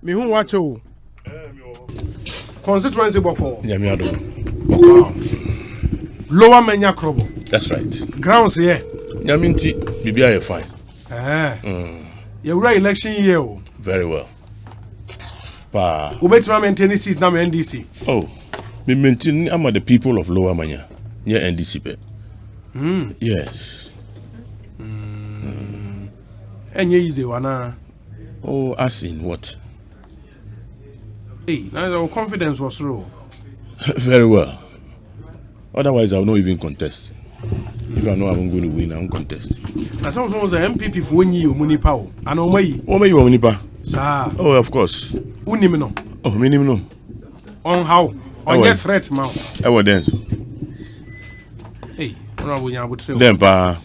Me who watch you. Constituency Boko. Nyamiado. Lower Menya Krobo. That's right. Grounds here. Nyaminti, Bibia, fine. You're right, election year. Very well. Pa. Ubetima maintain seat now NDC. Oh, me maintain. I'm the people of Lower Manya. Yeah, NDC. Yes. And you easy one. Oh, as in what? Hey, now your confidence was low. Very well. Otherwise, I will not even contest. If I know I'm going to win, I won't contest. As soon as the MPP for 1 year, Munipa, and Omay. Omay, Munipa. Sir. Oh, of course. Unimino. Oh, minimum. On how? On your threat, mouth. I will dance. Hey, then, pa.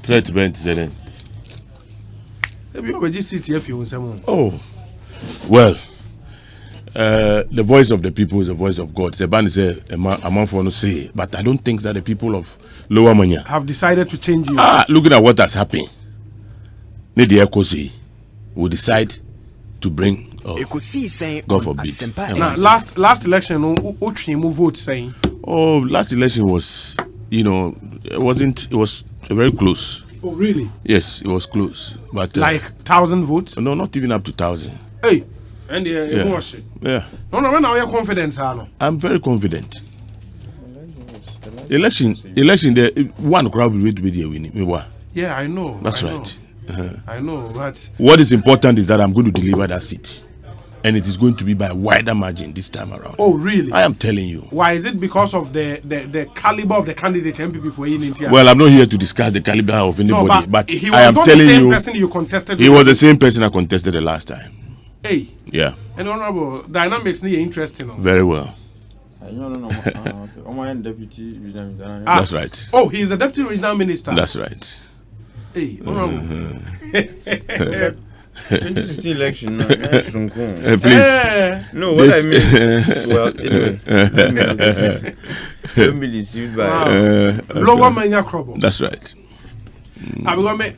Threat bent, then. Oh, well, the voice of the people is the voice of God. The band is a man for no say, but I don't think that the people of Lower Manya have decided to change you. Looking at what has happened, the Ekosiisen will decide to bring. Ekosiisen, God forbid. Now, last election, who vote saying? Oh, last election was, it was very close. Oh, really? Yes, it was close. But like 1,000 votes? No, not even up to 1,000. Hey, and yeah. No, now you're confident, Arno. I'm very confident. Election, the one crowd will be the winning. Yeah, I know. That's right. I know, but what is important is that I'm going to deliver that seat. And it is going to be by a wider margin this time around. Oh, really? I am telling you. Why is it because of the caliber of the candidate MPP for India? Well, I'm not here to discuss the caliber of anybody, but he I am was telling the same you, person you contested. He was the same person I contested the last time. Hey. Yeah. And honorable dynamics need interesting. Very well. No. Deputy. That's right. Oh, he is a deputy regional minister. That's right. Hey, honorable. 2016 election, please. No, what I mean. Well, anyway, don't be deceived by Lower Manya Krobo. That's right. I will me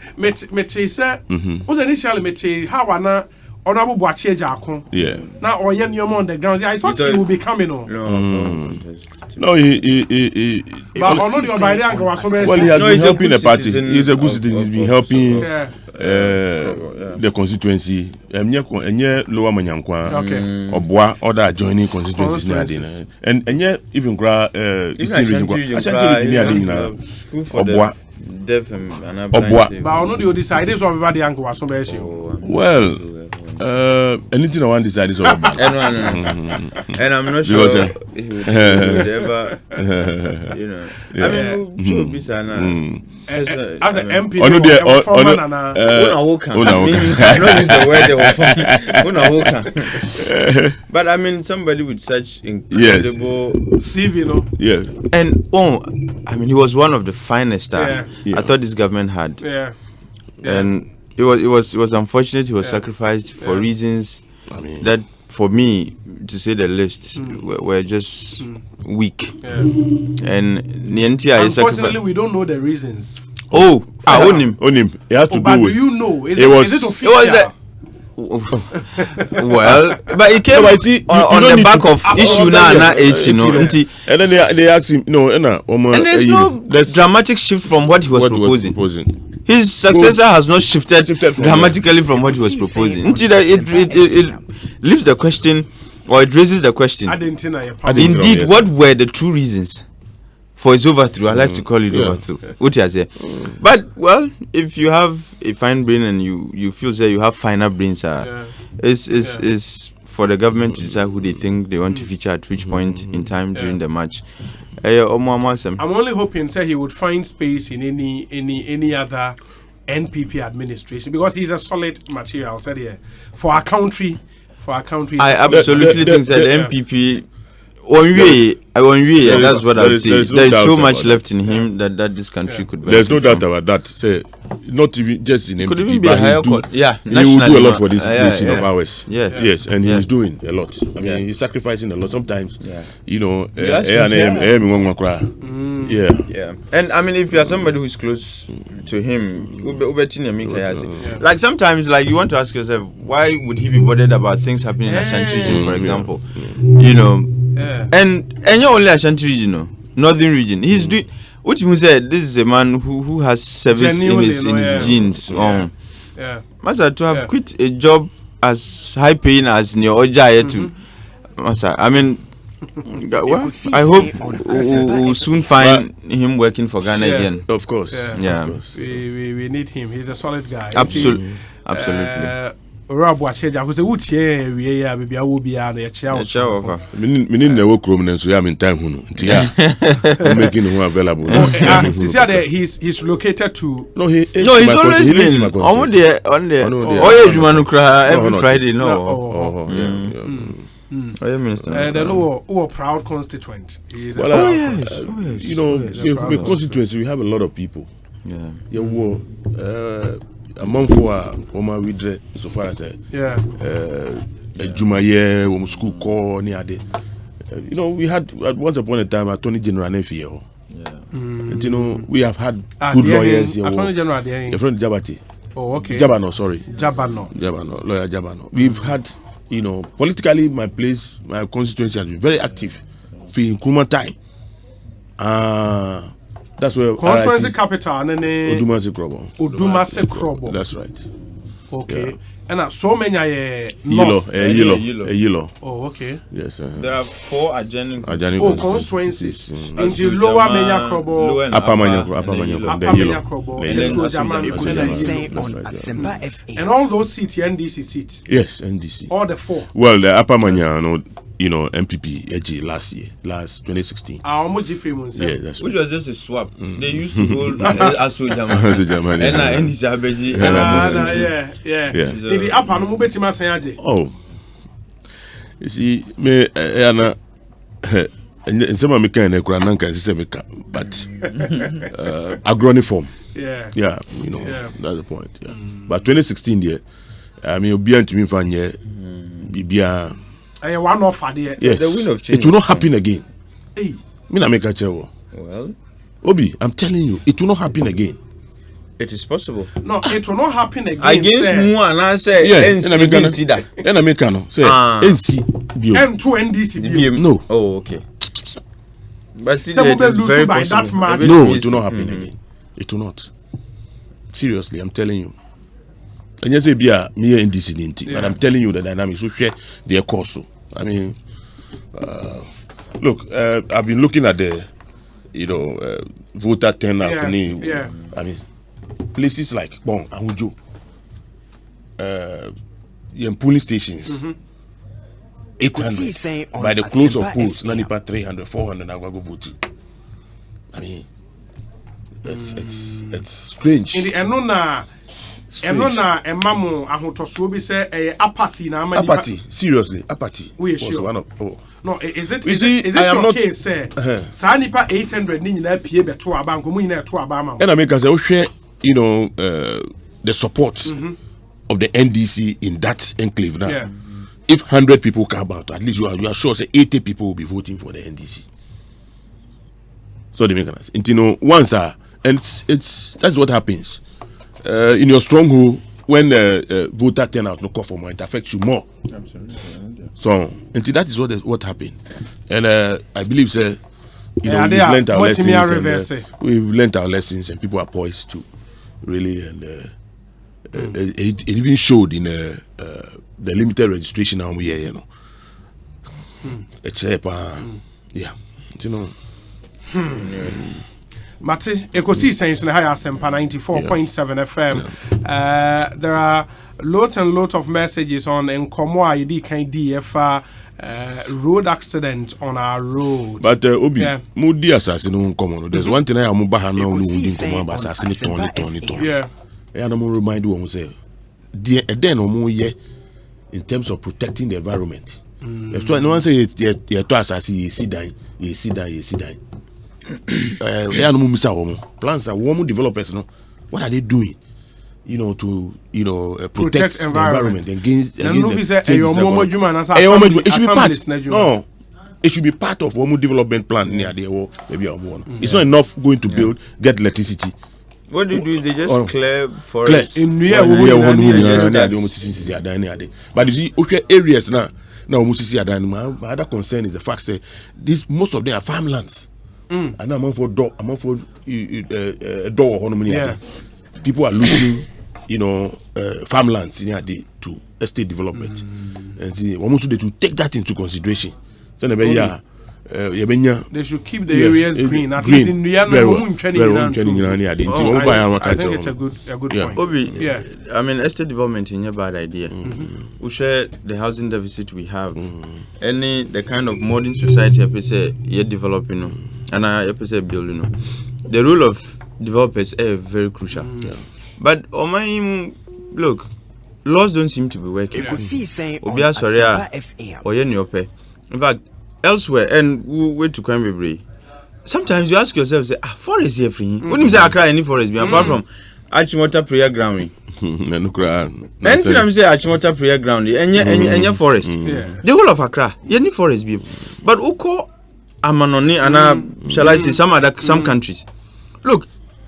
say. Was initially me how ana honorable Boachie Jakon. Yeah. Now or yen on the ground. I thought he would be coming on. No, he but well, he has been helping the party. He's a good citizen. He's been helping the constituency. Lower Manyankwa. Obwa other adjoining constituencies. And even Eastern region. Obwa. But I know you decided so everybody was well, anything I want to decide is all about. And I'm not sure he would ever, I mean, sure, as an MP, I don't use the word but I mean, somebody with such incredible CV, yeah. And I mean, he was one of the finest I thought this government had. And it was unfortunate he was sacrificed for reasons that, for me, to say the least, were just weak. And unfortunately, we don't know the reasons. On him. He had to but do do you know? Is it official? Well, but it came on the back of issue now, and then they asked him, and there's no dramatic shift from what he was proposing. His successor has not shifted dramatically from what he was proposing. It leaves the question, or it raises the question. Indeed, what were the true reasons for his overthrow? I like to call it overthrow. What you say? But well, if you have a fine brain and you feel that you have finer brains, it's for the government to decide who they think they want to feature at which point in time during the match. I'm only hoping that he would find space in any other NPP administration, because he's a solid material for our country. I absolutely think that the NPP That's what I would say. There's so much left in him that this country could benefit. There's no doubt about that. Say, not even just in MPP, could even be a higher court. Yeah, he will do a lot for this nation of ours. Yeah. Yes, and he's doing a lot. I mean, he's sacrificing a lot. Sometimes, you know, Yeah. And I mean, if you are somebody who's close to him, like sometimes, like you want to ask yourself, why would he be bothered about things happening in Ashanti region, for example? You know, and you're only Ashanti region, no? Northern region. He's doing. Which means that this is a man who has service in his genes. Master, to have quit a job as high paying as Nyoja to Master, I mean, well, I hope we'll soon find him working for Ghana again. Of course. Yeah. Of course. We need him. He's a solid guy. Absolutely. Rob Wacheja, who said, "Would you we baby? I will be out there." Meaning the work room, and so I'm in time. I'm making him available. He's located to. No, he's always been on the every Friday. The lower proud constituent. You know, the constituency, we have a lot of people. Among for Oma Widre, so far as Jumaye, school call near the. You know, we had once upon a time Attorney General Nefio. And you know, we have had good lawyers here. Attorney General, your friend Jabati. Oh, okay. Jabano, sorry. Jabano, lawyer Jabano. We've had, you know, politically, my constituency has been very active for Nkrumah time. That's where conference capital and then Odumase Krobo. That's right. Okay. And so many yellow. Oh, okay. Yes. There are 4 adjoining constituencies. Into lower Menya Krobo, upper Menya Krobo, and all those seats, NDC seats. Yes, NDC. All the 4. Well, the upper Menya, you know, MPP AG last 2016. Yeah, that's which was just a swap. They used to hold Aso German and NDC Abeji. The upper no betima say. Oh, you see, me Anna. And some of me can say but agroniform. Yeah, you know, that's the point. Yeah, but 2016 year, I mean, be to me fan year, Bibia. One off there. Yes, the wind of change. It will not happen again. Hey, me na make a chewo. Well, Obi, I'm telling you, it will not happen again. It is possible. No, it will not happen again. Against who and I say, NC that. And Americano say NC. M2 NDC. No. Oh, okay. But see, that is very by that much. No, it will not happen again. It will not. Seriously, I'm telling you. And you say, me NDC, but I'm telling you the dynamics. We share their course. I mean, look, I've been looking at the, you know, voter turnout. I mean, places like Ahujo, polling stations, 800 by the close of polls, Nanipa 300, 400. I go voting. I mean, it's strange. In the enona. And no na emamu ahotoso bi say apathy na amani. Apathy, seriously, apathy. We sure. One of, no, is it I am your not, case say sa nipa 800 ni nyina pie beto aba nkomu nyina eto aba ma. And I make us share, you know, the support of the NDC in that enclave now. Yeah. If 100 people come out, at least you are sure say 80 people will be voting for the NDC. So they make us. You know, once and it's that's what happens. In your stronghold, when voter turnout no call for more, it affects you more. Absolutely. So, until that is what happened, and I believe, sir, you know, we've learned our lessons. We've learned our lessons, and people are poised to really, and it even showed in the limited registration now we here, you know. Yeah, you know. Mate, Ekosiisen is in the higher Sempa 94.7 FM. There are lots and lots of messages on Nkomo ID DFA road accident on our road. But Obi, Moody assassin Nkomo. There's one thing I am about now Nkomo about assassin Tony. Yeah. And I'm remind you say, then in terms of protecting the environment. So no one say you to assassin you see die. No mumisa woman. Plans are woman developers no. What are they doing? To protect the environment against the changes. It should be part. No, it should be part of one development plan near there. Maybe it's not enough going to build, get electricity. What do? They just clear forests. But you see, okay, areas now my other concern is the fact that most of them are farmlands. And I'm for door people are losing farmlands to estate development. And see, to take that into consideration. They should keep the areas green. At least in I think it's a good point. Obi, I mean, estate development is a bad idea. We share the housing deficit we have. The kind of modern society you're developing, and I building. The role of developers is very crucial. But look, laws don't seem to be working. Obia Soria or Yeniope. In fact, elsewhere, and we wait to crime every. Sometimes you ask yourself, say, forest here free. Wouldn't you say I cry any forest apart from Achimota prayer ground? Anything I'm saying Achimota prayer ground, and your forest. The whole of Accra, any forest be. But Uko Amanoni and shall I say some countries. Look,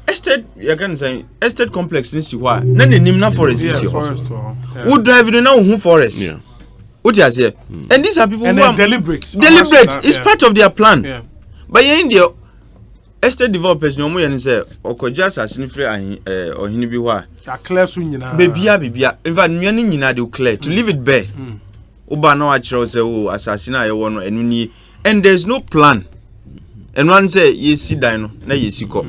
estate, you can say estate complex in Siwa, then the Nimna forest is who drive in now forest. What you say? And these are people and who are deliberate. It's part of their plan. But in India, estate developers no more say okoja asasini free or hinibiwa. Clear soon, Bebia. In fact, nyani nyina dey clear to leave it bare. Oba no achiro say asasina ye wono enuni, and there's no plan. And one say yesi dan no na yesi ko.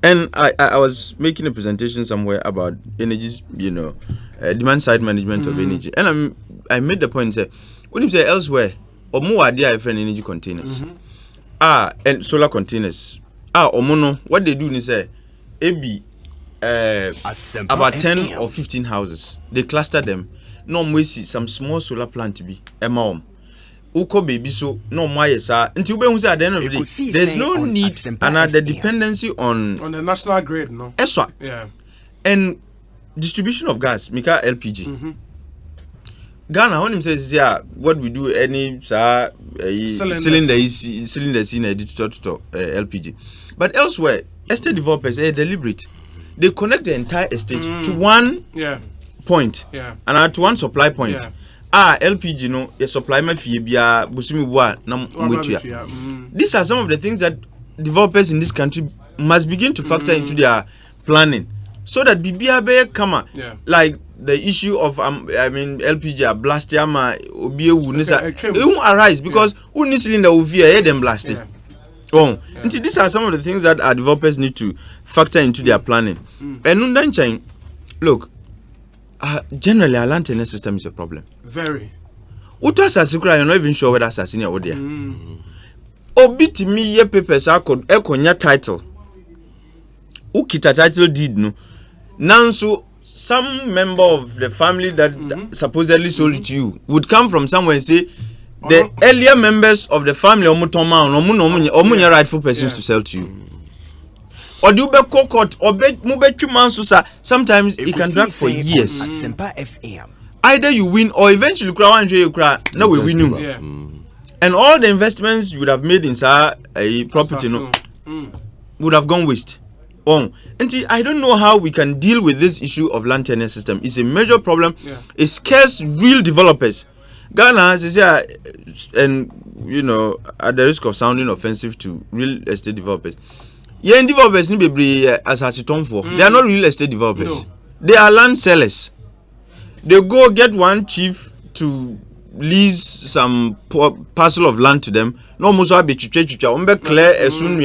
And I was making a presentation somewhere about energy, demand side management of energy, and I made the point say, when you say elsewhere, or more idea different energy containers, and solar containers, or mono, what they do is say, about 10 or 15 houses, they cluster them. No more see some small solar plant to be a Uko baby so no sir until we at the end of the day there's no need another dependency on the national grid and distribution of gas Mika LPG Ghana when him says what we do any cylinder in a digital LPG but elsewhere estate developers are deliberate. They connect the entire estate to one point and to one supply point. LPG no a supply ma fie bia busumi bua na mwetua. These are some of the things that developers in this country must begin to factor into their planning so that bibia be kama like the issue of LPG blast yama obi ewu nisa it won't arise because who cylinder will fear them blasting. These are some of the things that our developers need to factor into their planning. And undan look, generally our land tenure system is a problem. Very. Uto assassin, you're not even sure whether assassin or there. Obit me ye papers ekonya title. Ukita title deed no. Nanso some member of the family that supposedly sold it to you would come from somewhere and say the earlier members of the family omunya rightful persons to sell to you. Or do you be court or bet sometimes it can drag for years. Either you win or eventually you cry. No, we win you. And all the investments you would have made in a property would have gone waste. And I don't know how we can deal with this issue of land tenure system. It's a major problem. It scares real developers. Ghana is and at the risk of sounding offensive to real estate developers. Developers need to be as for. They are not real estate developers. No. They are land sellers. They go get one chief to lease some parcel of land to them. No more so be clear as soon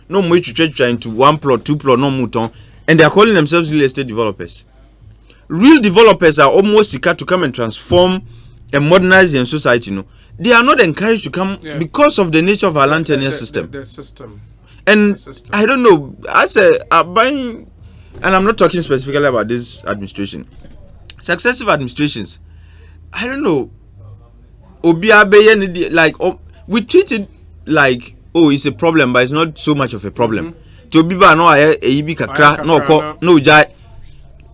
no more into 1 plot, 2 plot, no mouton, and they are calling themselves real estate developers. Real developers are almost seeker to come and transform and modernize their society. They are not encouraged to come because of the nature of our land tenure system. The system. And I don't know. I say buying, and I'm not talking specifically about this administration. Successive administrations, I don't know. like we treat it like it's a problem, but it's not so much of a problem. To be no kakra no jai.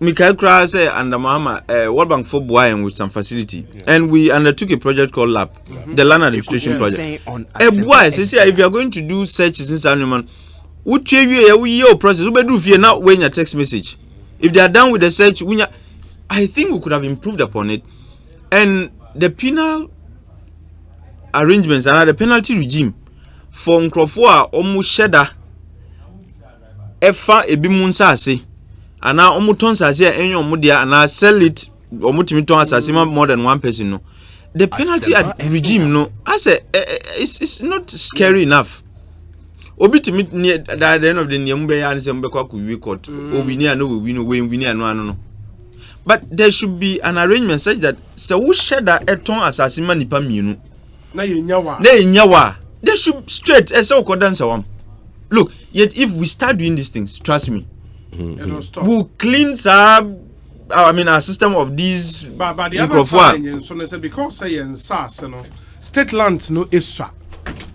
Mikael Kra say and Mama World Bank for Boy with some facility, and we undertook a project called LAP, the Land Administration Project. Boy, say if you are going to do searches in Sanuman, would you process? We do fear now when your text message. If they are done with the search, I think we could have improved upon it, and the penal arrangements and the penalty regime for Nkrofo almost shedda efa ebimunsa ase. And now omutons as here any omudia and I sell it omutimiton as more than one person no. The penalty regime no, I say it's not scary enough. Obi to meet near at the end of the Nyambe and Sembekwa we court. We near no we know we near no. But there should be an arrangement such that so who share that eton assassin nipa mienu. Na yenyawa. They should straight as so dance one. Look, yet if we start doing these things, trust me. We'll cleanse our system of these. But the other challenge, so they say because say in SAS, state land no extra.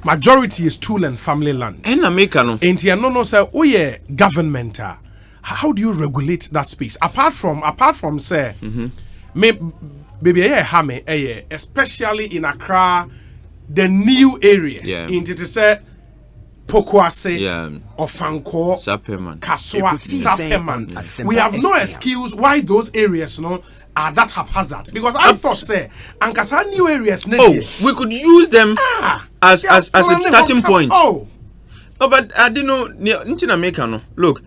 Majority is tool and family land. And America no. And here no say government. How do you regulate that space? Apart from say, baby especially in Accra, the new areas. Into say. Pokwase, Ofanko, Kaswa, Sapeman. We have no excuse why those areas are that haphazard. Because I thought, say, Ankasa new areas. We could use them as a starting point. No, but I didn't know. Ntina Meka no. Look,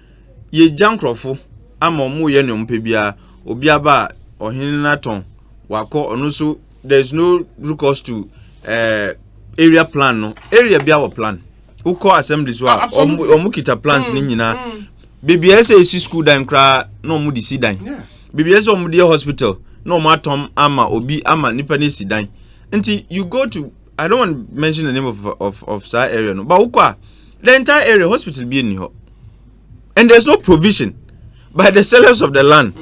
ye jankrofo. Amo mu ye nyompebia. Obiaba ohininaton. Wako onusu. There's no recourse to area plan. No area biawo plan. Who call assemblies wa omukita plans ni nyina BBS is school dan kra no mu di si dan BBS omudi hospital no matom ama obi ama nipa ni si dan nti you go to I don't want to mention the name of that area no but ukwa the entire area hospital be in here and there's no provision by the sellers of the land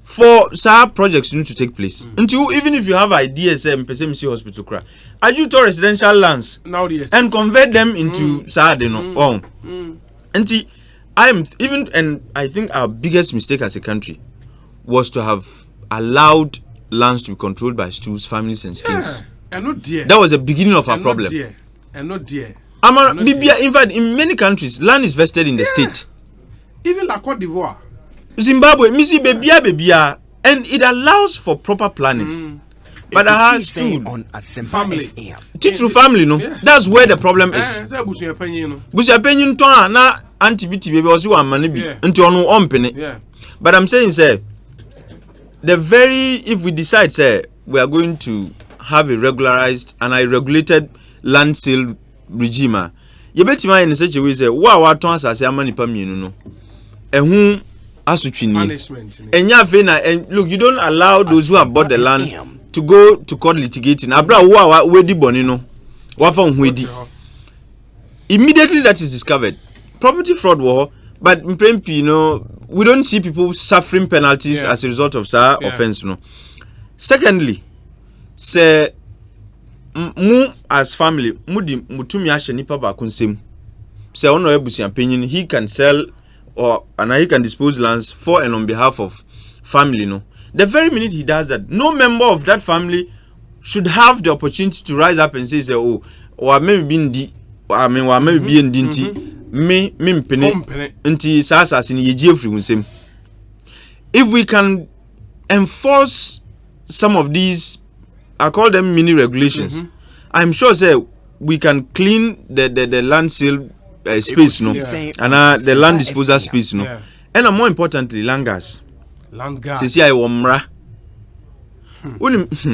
for some projects need to take place. Until even if you have ideas, MPCMC hospital cry, are you to residential lands now and convert them into Until and I think our biggest mistake as a country was to have allowed lands to be controlled by stools, families, and skins. That was the beginning of our problem. And not dear. In fact, in many countries, land is vested in the state. Even la Côte d'Ivoire. Zimbabwe, Missy Bebia, and it allows for proper planning. But I have to family. Teach through family, no? Yeah. That's where the problem is. Bush opinion to na anti-BT baby was you and money until no ompene. But I'm saying, sir, if we decide, sir, we are going to have a regularized and a regulated land sale regime, you bet me in such a way, say, wow, as I say, money per no. And whom punishment. And look, you don't allow those who have bought the land to go to court litigating. Immediately that is discovered, property fraud war. But we don't see people suffering penalties as a result of that offense. No. Secondly, say mu as family, mutumi ashe nipa ba kunsem. Say ono ebusi opinion, he can sell and he can dispose lands for and on behalf of family. No, the very minute he does that, no member of that family should have the opportunity to rise up and say, "Oh, or maybe maybe be in dinty me mpene nti sasa sin yeji free unsem." If we can enforce some of these, I call them mini regulations, I'm sure we can clean the land sale space, no, and the land disposal space, no, and more importantly, land gas. Sisi ya womra.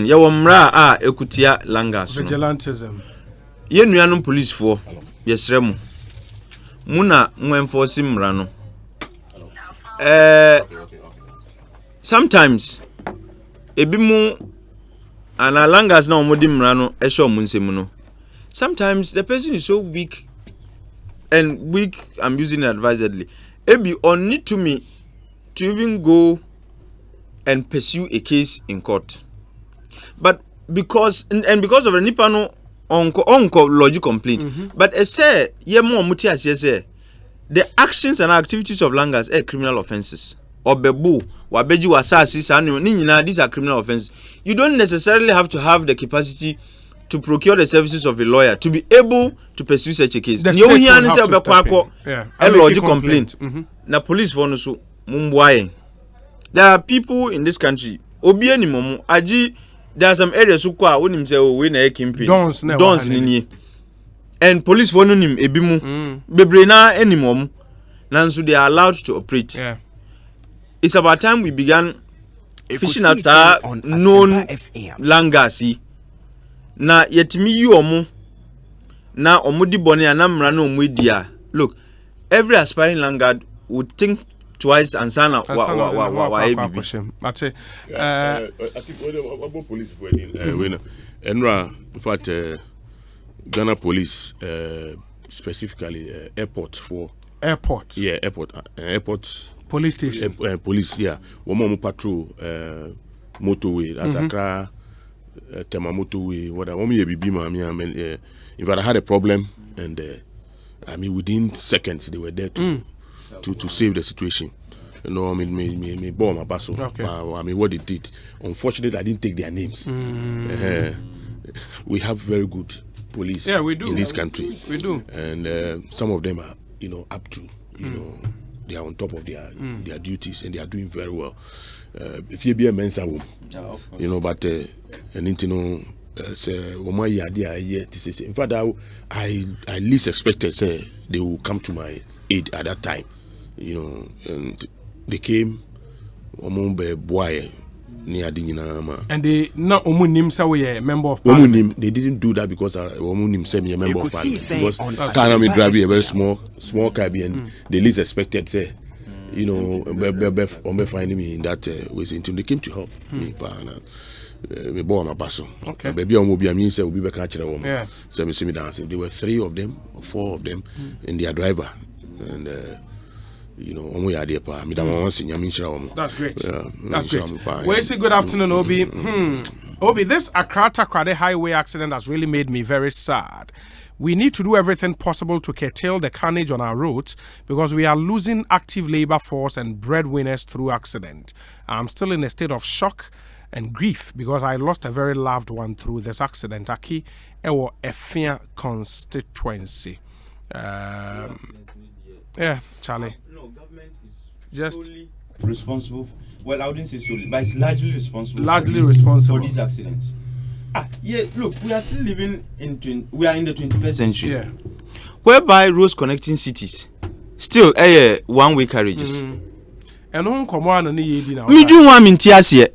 Ya womra ekutia land gas. Vigilantism. Ye nuanum police for yesremu. Muna enforce mra no. Sometimes ebimu and land gas na omodi mra no esho munsemu no. Sometimes the person is so weak. And weak, I'm using it advisedly. Ebi on need to me to even go and pursue a case in court. But because because of the Nipano onko logic complaint. But I say ye more muti as say the actions and activities of langars are criminal offenses. Or bebu, wabeji wasasi sa these are criminal offenses. You don't necessarily have to have the capacity to procure the services of a lawyer to be able to pursue such a case. The state will have to step in. A logic complaint. Na police for no so mumbuaye. There are people in this country. Obi ani momo aji. There are some areas who when him say we na kimpin. Dons ni. And police for no nim ebimu. Bebre na any mom. Nanso they are allowed to operate. Yeah. It's about time we began fishing at known langasi. Na yetimi yu omu. Na omudi boni anamra no omudia. Look, every aspiring langard would think twice and sana wa ABB. I think what police for in fact Ghana police specifically airport for airport. Yeah, airport police station. Police, yeah. Woman patrol motorway as Accra Tema motorway. What I want me if I had a problem and I mean within seconds they were there to save the situation. You know, I mean, me bomb my basso. Okay. I mean, what they did. Unfortunately, I didn't take their names. We have very good police. Yeah, we do. In this country. We do. And some of them are, up to, they are on top of their duties and they are doing very well. If you be a men's woman, but say, in fact, I least expected say they will come to my aid at that time, and they came. And they not omunim say we a member of parliament. They didn't do that because omunim say me a member of parliament because Kanami Grabi a very small cabin. They least expected say, finding me in that way. They came to help me. Me born a basso. Okay. Baby, I will be a means will be back at the woman. Yeah. So me see me dancing. There were 3 of them or 4 of them in their driver, and only idea pa. Me That's great. That's great. Well, say good afternoon, Obi. Obi, this Accra Takrade highway accident has really made me very sad. We need to do everything possible to curtail the carnage on our roads because we are losing active labor force and breadwinners through accident. I'm still in a state of shock and grief because I lost a very loved one through this accident. Aki Ewo Efia constituency. Yeah, Charlie. No, government is just solely responsible. Well, I wouldn't say solely, but it's largely responsible. For these accidents. Yeah. Look, we are still living we are in the 21st century. Yeah. Whereby roads connecting cities still one-way carriages. And who come on and me do one in Tiasia.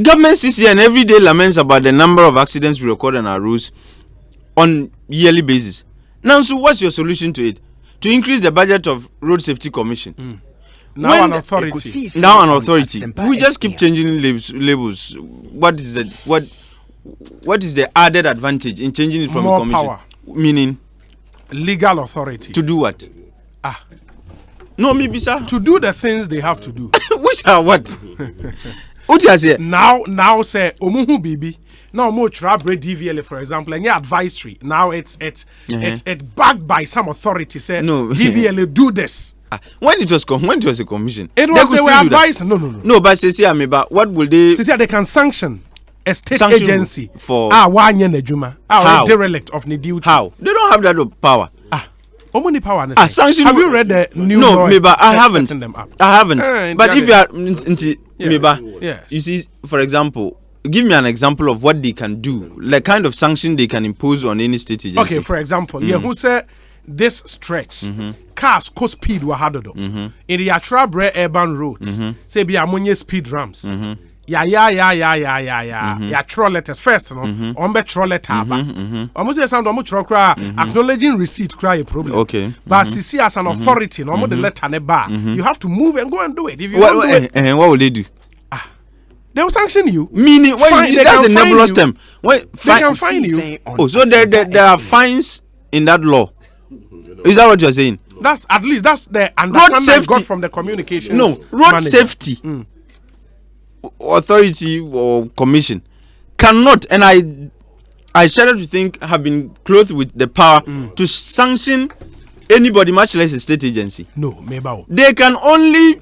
Government CC and every day laments about the number of accidents we record on our roads on yearly basis. Now, so what's your solution to it? To increase the budget of Road Safety Commission. Now an authority. We just keep changing labels. What is the added advantage in changing it from more a commission? Power. Meaning legal authority. To do what? No, maybe sir. To do the things they have to do. Which are what? What you say? Now say omuhu bibi. Now more trabre DVLA for example and advisory. Now it's backed by some authority say no. DVLA do this. When it was a commission, they were advising. No, but say but what will they say they can sanction a state agency for one year nejuma a derelict of the duty. How? They don't have that power. How many power? Sanction. Have you read the new law? No, I haven't. But if you are yes. You see, for example, give me an example of what they can do, like kind of sanction they can impose on any state agency. Okay, for example, who said this stretch cars co speed were harder in the Atrabre urban roads. Say be ammonia speed ramps. Yeah, troll letters first, no? Troll letter. Almost say sound acknowledging receipt cry a problem. Okay. But see as an authority, no the letter ne bar. You have to move and go and do it. If you don't do it, what will they do? They will sanction you. Meaning, that's a nebulous term. They can fine you. Oh, so there are fines in that law. Is that what you're saying? That's at least that's the understanding I got from the communication. No, road safety authority or commission cannot, and I started to think, have been clothed with the power to sanction anybody, much less a state agency. No, maybe they can only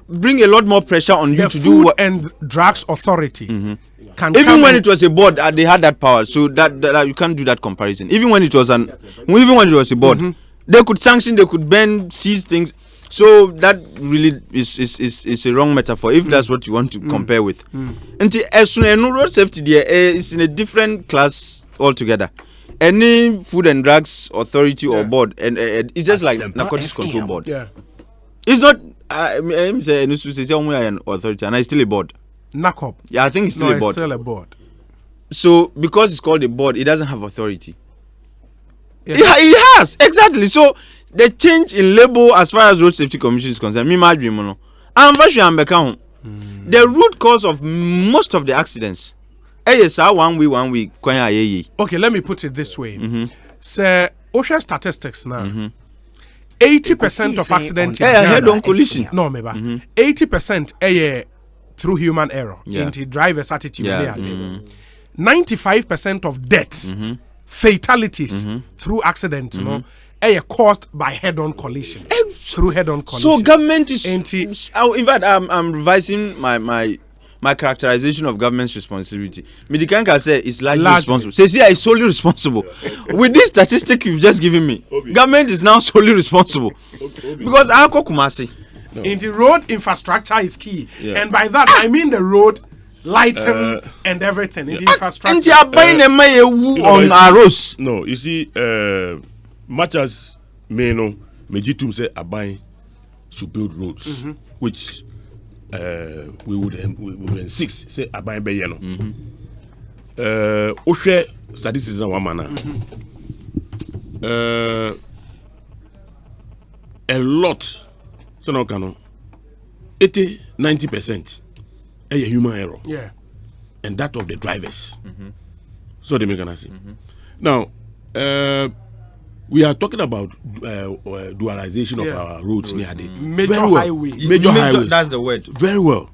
bring a lot more pressure on you to do what. And Drugs Authority can even when it was a board, they had that power, so that you can't do that comparison. Even when it was a board, they could sanction, they could ban, seize things. So that really is a wrong metaphor if that's what you want to compare with. And as soon as road safety there is in a different class altogether. Any Food and Drugs Authority or board, and it's just like Narcotics Control Board. Yeah, it's not. I'm saying an authority, and it's still a board. NACOP. Yeah, I think it's still a board. It's still a board. So because it's called a board, it doesn't have authority. Yeah. It has exactly. So the change in label as far as Road Safety Commission is concerned, the root cause of most of the accidents. One week. Okay, let me put it this way. So, OSHA statistics now. 80% of accidents head-on collision. No, maybe 80% through human error into driver's attitude. 95% of deaths, fatalities through accidents, caused by head-on collision. Through head-on collision. So government is. In fact, I'm revising my characterization of government's responsibility. Medicanka said it's largely responsible. Says here is solely responsible. With this statistic you've just given me, government is now solely responsible. Because Ako Kumasi. In the road infrastructure is key. And by that I mean the road lighting and everything in the infrastructure. And you are buying a on arrows. No, you see, much as Mejitum said Abai should build roads, which we would insist say Abai Beyeno. Oshe statistics na wamana. A lot, so no canon 80-90% a human error. Yeah. And that of the drivers. So they make an say. Now, we are talking about dualization of our roads near the major highways. Major highways. That's the word. Very well.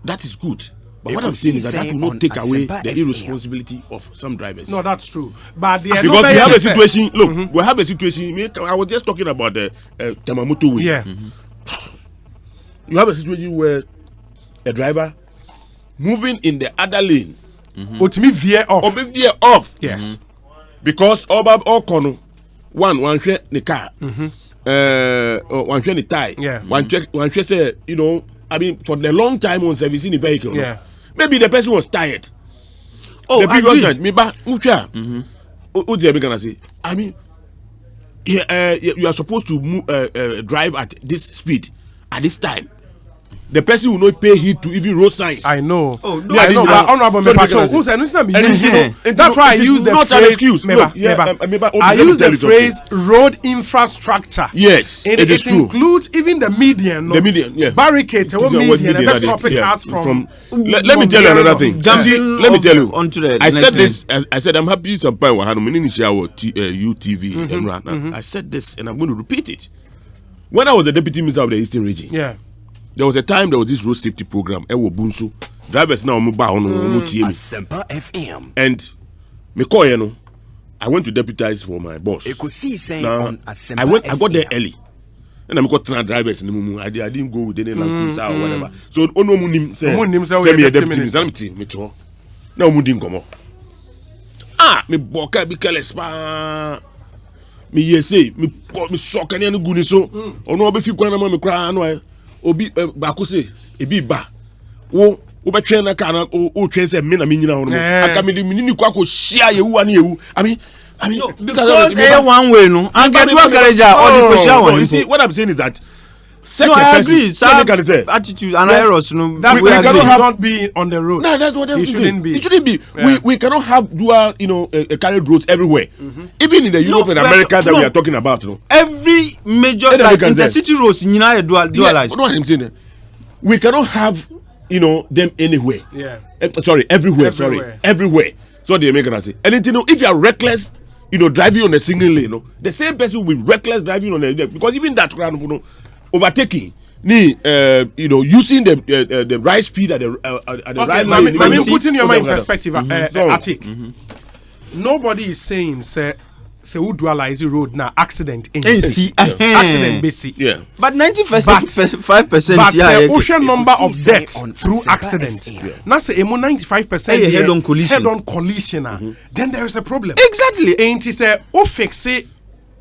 That is good. But what I'm saying is that will not take away the irresponsibility of some drivers. No, that's true. But because we have a situation. Look, we have a situation. I was just talking about the Tamamoto way. Yeah. You have a situation where a driver moving in the other lane, veer off. Yes. Because all kono one share the car, one share the tie. Yeah. One share say, I mean, for the long time on servicing the vehicle. Yeah. Maybe the person was tired. Oh, the previous time, I mean, you are supposed to drive at this speed at this time. The person will not pay heed to even road signs. I know. Oh, no, I know. But honorable that's why I use the phrase. Excuse. I use the phrase road infrastructure. Yes, it is true. It includes even the median. The median, yeah. Barricade. What median? And let's stop us from. Let me tell you another thing. Let me tell you. Onto the I said this. I said I'm happy some point we had UTV and run. I said this, and I'm going to repeat it. When I was the deputy minister of the Eastern Region. Yeah. There was a time there was this road safety program. Bunsu drivers now FM. And I went to deputize for my boss. Ekosiisen now, I got there early. And I got 3 drivers in the mumu. I didn't go with any Land Cruiser or whatever. So ono munim say me a deputy minister. Now mudin komo. Me boka be careless pa. Me yese me soka ni anu guni so. Ono obe fi kwana me kra no obi bakose ebi ba wo betwe na ka na o twen se me na me nyina hono aka me ni kwa ko shia yewu ani yewu I mean because one way no and get work garage or the shia one. You see what I'm saying is that such a person attitude and errors no that we cannot be on the road. No, that's what it shouldn't be. It shouldn't be. Yeah. We cannot have dual carried roads everywhere. Even in the Europe and America that we are talking about. Every major intercity roads in United dualized. What I'm saying, we cannot have them anywhere. Yeah. Everywhere. Everywhere. So they make us say anything. If you are reckless, driving on a single lane, the same person will be reckless driving on a because even that crowd, overtaking using the right speed at the right line. I mean, putting your mind in perspective, Atik. Nobody is saying, say who dualize the road now accident accident basic. Yeah. But 95%. But the ocean number of deaths through accident. Now say 95% head-on collision. Then there is a problem. Exactly. Ain't it say fix it?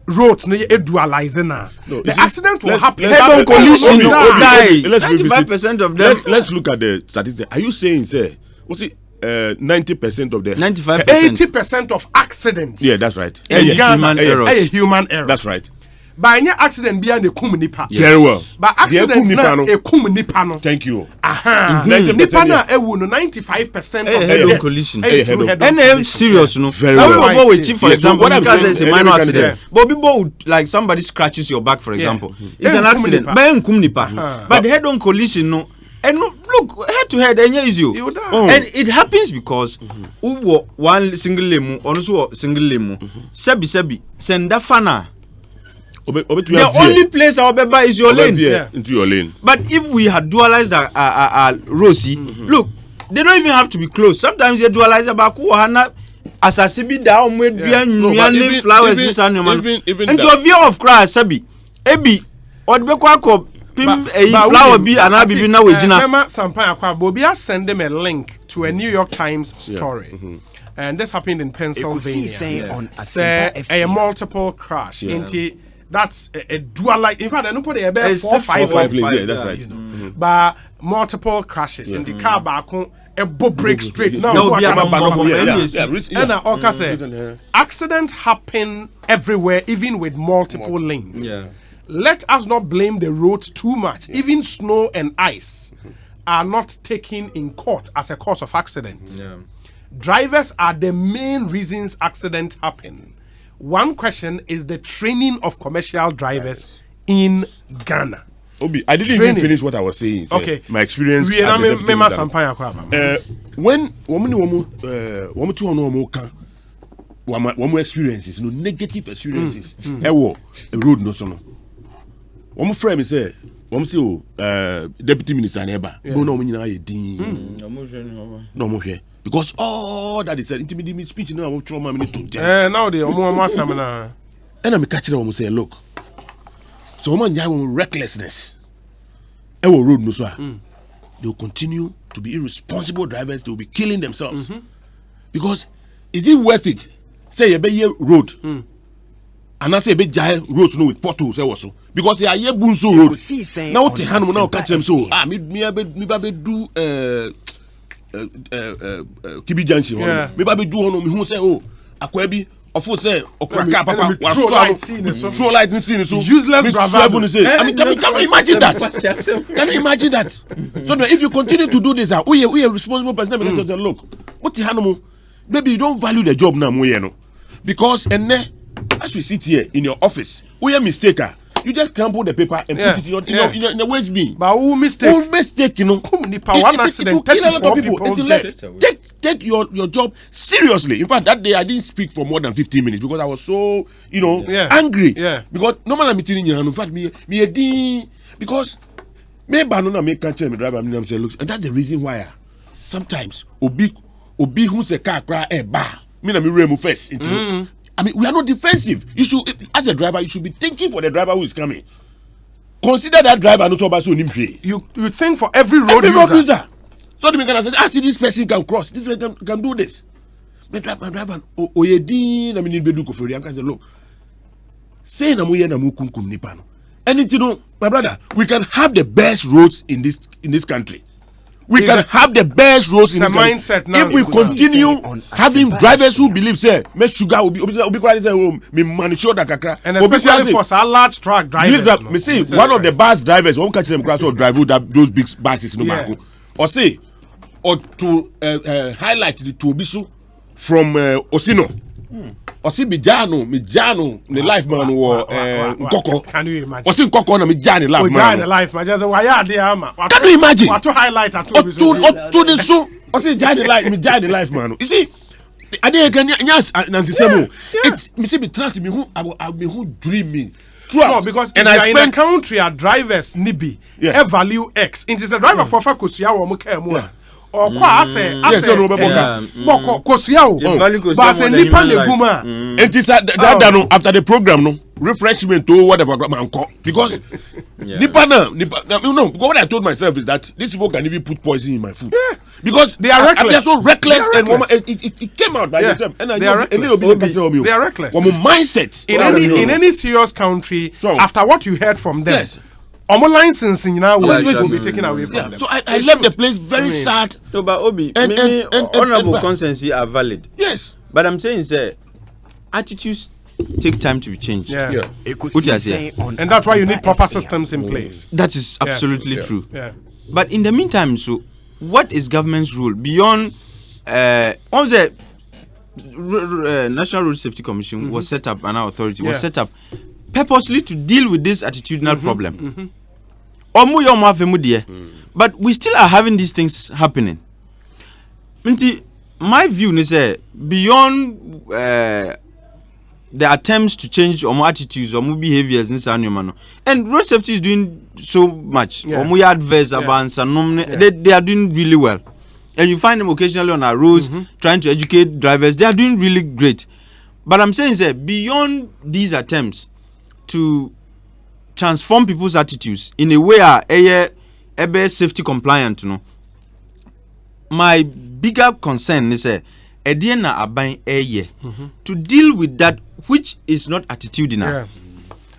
Road no dualize now. The accident will happen. Head-on collision will die. 95% of them. Let's look at the statistics. Are you saying, say, what's it? 90% of the 95%, 80% of accidents. Yeah, that's right. Human error. That's right. By any accident, be a kum nipa. Very well. By accident, a kum nipa no. Thank you. Nipa na ewu no 95% of head-on collision. And serious no. Very well. For example, what I'm saying is a minor accident. But people like somebody scratches your back, for example. It's an accident. By kum nipa. But the head-on collision no. And look, head to head, and and it happens because one single lemu, also single lemu, sebi, senda fana. The only place our beba is your lane. Into your lane. But if we had dualized Rosie, look, they don't even have to be close. Sometimes they dualize about Kuhana as a sibi down with flowers into a view of grass, sebi, ebi, or the flower be and I be now with Bobia send them a link to a New York Times story. And this happened in Pennsylvania. Say a multiple crash. That's a dual like in fact I don't put a 4-5 lanes. That's right. But multiple crashes in the car back a break straight. Accidents happen everywhere, even with multiple lanes. Let us not blame the road too much. Even snow and ice are not taken in court as a cause of accident. Drivers are the main reasons accidents happen. One question is the training of commercial drivers in Ghana. Obi, I didn't even finish what I was saying. Okay. My experience as a when woman experiences, negative experiences, a road no so. One friend say, deputy minister neighbor, no because all that is intimidating speech now trauma now the and I'm catching them say, look, so woman recklessness, road no so they will continue to be irresponsible drivers. They will be killing themselves because is it worth it? Say a be road. And I say be giant roads no with potholes also because they are here bunso road. Now te hand now catch them so me do Kibi Junction me ba be do hono me hu say akwabi ofo say okraka papa waso throw light in scene so useless driver. I mean can you imagine that? Can you imagine that? So if you continue to do this we a responsible person look what te hand maybe you don't value the job now no because as we sit here in your office, we are mistaker. You just crumple the paper and put it in the waste bin. But who mistake? Who mistake? One accident. It will kill a lot of people. Take your job seriously. In fact, that day I didn't speak for more than 15 minutes because I was so angry. Because no man meeting in. In fact, me because me banana me can't tell me driver me say look, and that's the reason why sometimes obi who say car cry bar me na me remove first into. I mean, we are not defensive. You should, as a driver, you should be thinking for the driver who is coming. Consider that driver not about so nimfree. You think for every road user. So the man says, see this person can cross. This person can do this. My driver, oyedin, I mean, bedu koferi. I say, look, say na muye na mukum nipano. And you know, my brother, we can have the best roads in this country. We can have the best roads in this country. If we continue having drivers who believe, say, me sugar will be quite say, me manage that kakra. And especially for our large truck drivers. Me see one of the bus drivers, one catch them crash or drive those big buses no matter. Or say, or to highlight the Tuobisu from Osino. Osi bijano ne life man wo nkoko. Can you imagine? Osi nkoko na mijani life man. Life man just why are there ama. Can you imagine? What to highlight at to the so osi jani life mijani life man. You see I dey can nyas Nancy Semo. It's me see be trust me who dreaming. No, because if you are in a country, our drivers nibi value X. It is a driver for Fakusia or Mukemu. Or qua say, Kosiao, but say Nipa Neguma. It is that after the program, no refreshment to whatever because Nipa, what I told myself is that these people can even put poison in my food because they are reckless. They are so reckless, and it came out by themselves. And they are reckless. They are reckless. Mindset in any serious country, after what you heard from them. Licensing now will be taken away from them. So I left the place very sad. No, but Obi, honorable concerns are valid. Yes. But I'm saying, sir, attitudes take time to be changed. Yeah. And that's why you need proper systems in place. That is absolutely true. Yeah. But in the meantime, so what is government's role beyond National Road Safety Commission was set up, and our authority was set up purposely to deal with this attitudinal problem. But we still are having these things happening. My view is beyond the attempts to change attitudes or behaviors in San, and road safety is doing so much. They are doing really well. And you find them occasionally on our roads trying to educate drivers. They are doing really great. But I'm saying beyond these attempts to transform people's attitudes in a way safety compliant, my bigger concern is to deal with that which is not attitudinal,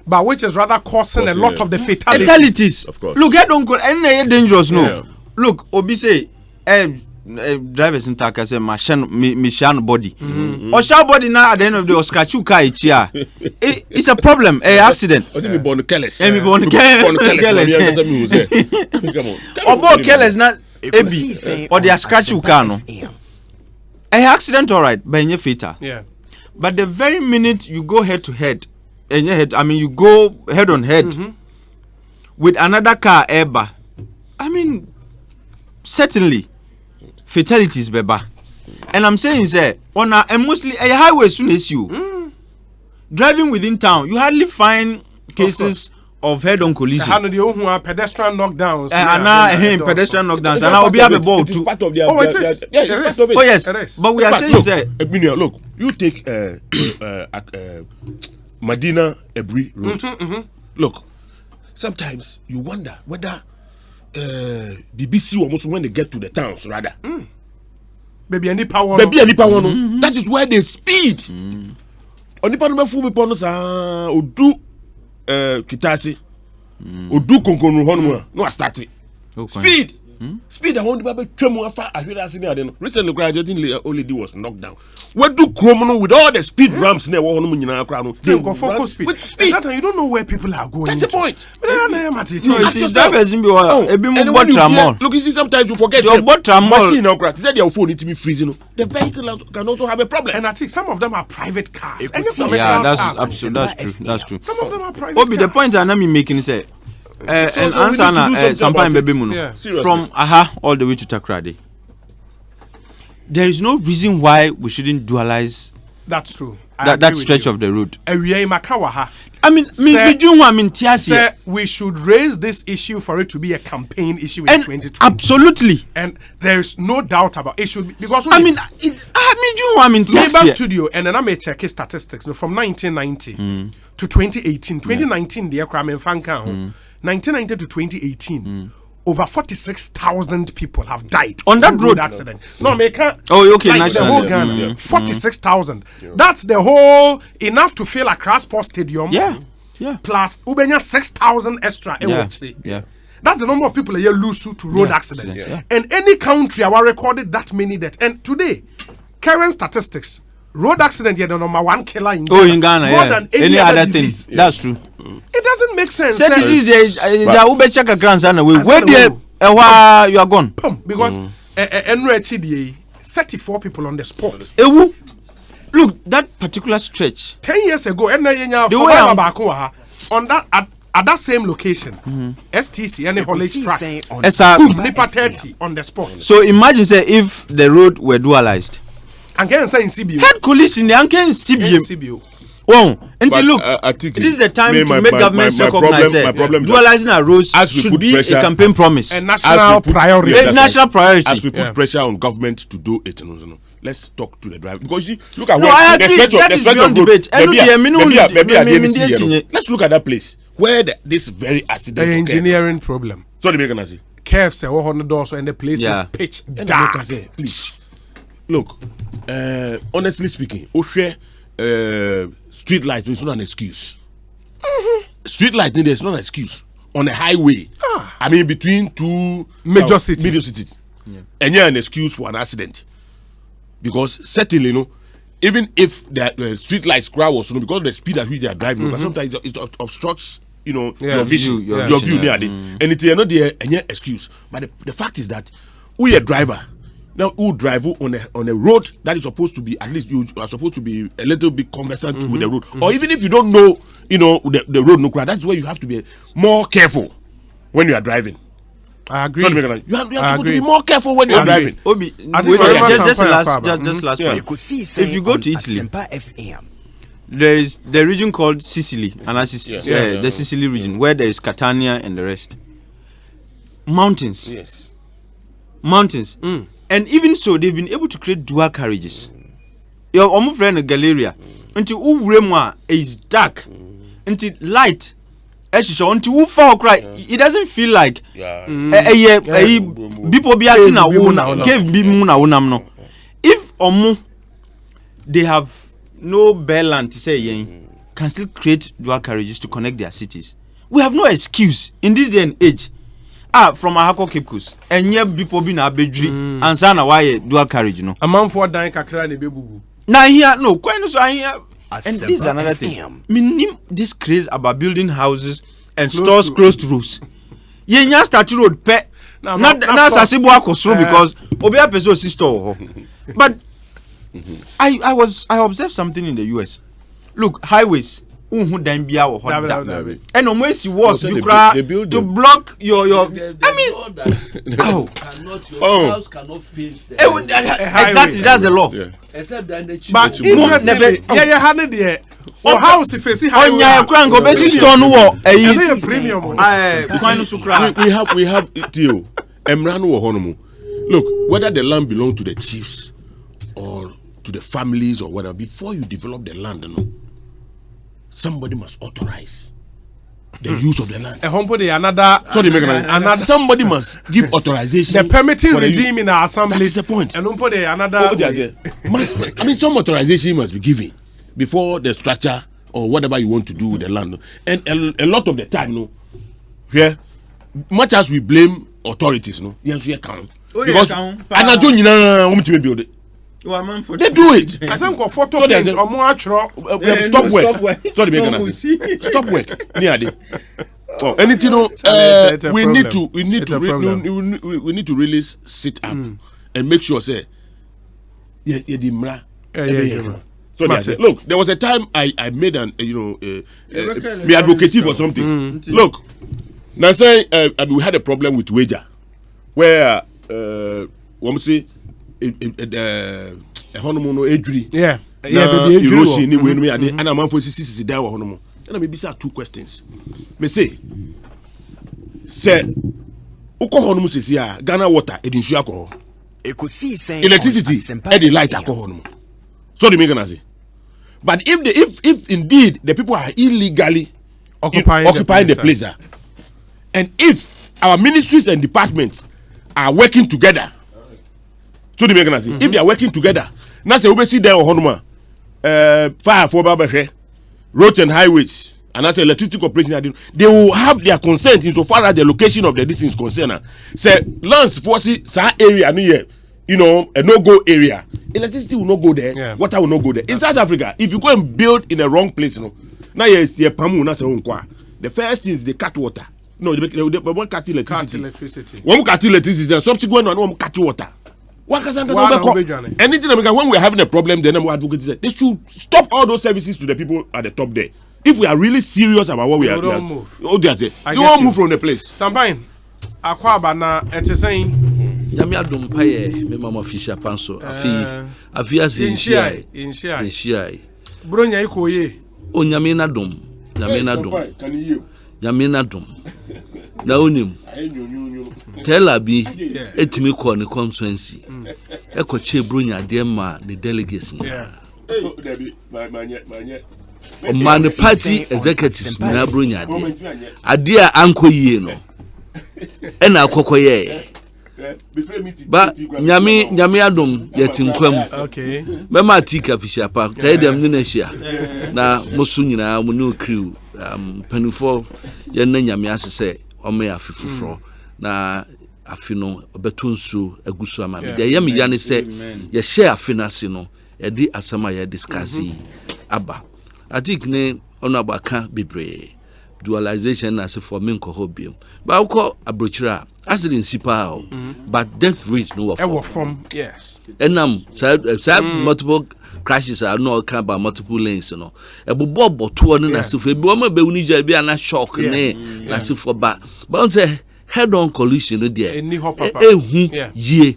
but which is rather causing a lot of the fatalities. Of course. Look, I don't go any dangerous. No, look, Obi say drivers in Taka say Mishan body. Or shall body now at the end of the day or scratch you car it's a problem, accident. I think we born careless. We born careless. Or born careless not or they are scratch you car no. Accident all right, but in your fatal. Yeah. But the very minute you go head to head, and your head, you go head on head with another car ever. Certainly fatalities, beba. And I'm saying, on a mostly a highway soon as you driving within town, you hardly find cases of head-on collision. Pedestrian knockdowns. Pedestrian knockdowns, and I will be able to. Yes. But we are saying, look, you take Medina Ebri road. Look, sometimes you wonder whether BBC almost when they get to the towns rather. Baby any power. That is where they speed. Oni pa no fu people no sa odu kitasi. Odu konkonu honu no start. Speed. Speed I want to twemu afa ahweda ase ne ade no. Recently graduating lady was knocked down. We do chromo with all the speed ramps near one nyina kra no. They go focus speed. That time you don't know where people are going. That's the point. No, you see that person be look, you see sometimes you forget your machine now crack. Said your phone need to be freezing. The vehicle can also have a problem. And I think some of them are private cars. Yeah, that's absolutely that's true. Some of them are private cars. The point I'm making is and answer sometime baby muno from Aha all the way to Takrade. There is no reason why we shouldn't dualize. That's true. That stretch of the road. We should raise this issue for it to be a campaign issue in 2020. Absolutely. And there's no doubt about it should be because Labour Studio and then I may check his statistics from 1990 to 2018. 2019 the Fanka 1990 to 2018. Over 46,000 people have died on that road accident. No, make the whole Ghana. 46,000. That's the whole enough to fill a Crossport Stadium. Yeah. Plus Ubenya 6,000 extra. Yeah. That's the number of people you lose to road accidents. Yeah. And any country I recorded that many deaths. And today, current statistics. Road accident the number one killer in Ghana. More than any other thing. That's true. It doesn't make sense. Where you are gone. Because 34 people on the spot. Look, that particular stretch. 10 years ago, on that at that same location, STC and the haulage track, Nipa 30 on the spot. So imagine if the road were dualized. Again, saying CBU. Head collision, the uncle CBU. Well, And look, this is the time to make governments recognize that dualizing our roads should be a campaign promise. A national priority. A national priority. As we put pressure on government to do it, let's talk to the driver. Because you look at the stretch of debate. Let's look at that place where this very accident. The engineering problem. So the make say. Curves say 100 doors and the place is pitch dark. Please. Look, honestly speaking, street lighting is not an excuse. Street lighting is not an excuse on a highway. I mean, between two major cities. And you're an excuse for an accident. Because certainly, even if the street lights crowd was because of the speed at which they are driving, but sometimes it obstructs, your vision, your view. And it's not the any excuse. But the fact is that we a driver. Now, who drive on a road that is supposed to be, at least you are supposed to be a little bit conversant with the road. Or even if you don't know, the road, that's where you have to be more careful when you are driving. I agree. You have to be more careful when you are driving. Obi, just last point. If you go to Italy, there is the region called Sicily, and the Sicily region, where there is Catania and the rest. Mountains. Yes. Mountains. And even so, they've been able to create dual carriages. Your almost friend Galeria, until Uremwa is dark, until light. Until who fall cry, it doesn't feel like people be asking a woman, if they have no bare land to say, can still create dual carriages to connect their cities. We have no excuse in this day and age. From Ahako Cape Coast, and yet people be na bedri and sana why dual carriage, A man for dying kakra ne bebubu. Now here, no, quite so here. And this is another thing. This craze about building houses and stores close to roads. Yenya start road pe. Now Sasibu akosro because Obia peso sister. But I observed something in the US. Look, highways. And almost was to block your house cannot face exactly, that's the law. But house if we have deal. Look, whether the land belongs to the chiefs or to the families or whatever, before you develop the land, somebody must authorize the use of the land. Somebody must give authorization. The permitting regime in our assembly. That's the point. And some authorization must be given before the structure or whatever you want to do with the land. And a lot of the time, much as we blame authorities, yes, we account. Because they do it. I think for photo or more stop work. Stop work. Anything we need to really sit up and make sure say look, there was a time I made an be advocative or something. Look, now say we had a problem with wager where say a honeymoon ejuri. Hiroshi ni we no ade and am for sisi there wo honeymoon. And I may be two questions. Me say uko honeymoon sisi Ghana water edinsu alcohol. Ekosiisen electricity e the light alcohol honeymoon. So the make say. But if indeed the people are illegally occupying the place, and if our ministries and departments are working together, so the make say, if they are working together, now say we see there on Honoma, fire for Babashe, roads and highways, and as electricity corporation, they will have their consent insofar as the location of the distance concerned. Say lands for area near. A no-go area. Electricity will not go there. Water will not go there. In South Africa, if you go and build in a wrong place, now the first thing is they cut water. No, they won't cut electricity. One cut electricity, then subsequent one won't cut water. Anything when we're having a problem, then they should stop all those services to the people at the top there. If we are really serious about what we are doing, move. They won't move from the place. Sambain, Aquaba na saying. Yami adum paye me mama fisha panso afi as in shai Bronya ikoye o nyame na dom na onim tell bi etimi call ne constituency e ko che bronya de ma the delegates o man party executives na bronya de ade a anko yie no e na akokoye ba nyame adom yetinkwam okay be ma tika fisha pa tell them ni na hia na musu nyina mu no crew panufo ye na nyame asese o me afifufro na afino obetonsu agusu ama me de yam ya ne se ye share afinase no ye di asama ye discuss aba atik ne ono abaka bebre dualization as for me nko hobium ba uko abrochira accident sipa but death rate no from yes enam multiple crashes are no can by multiple lanes no ebobo boto no na sefo bi o ma be uni ja bi ana shock ne na sefo ba but say head on collision no there ye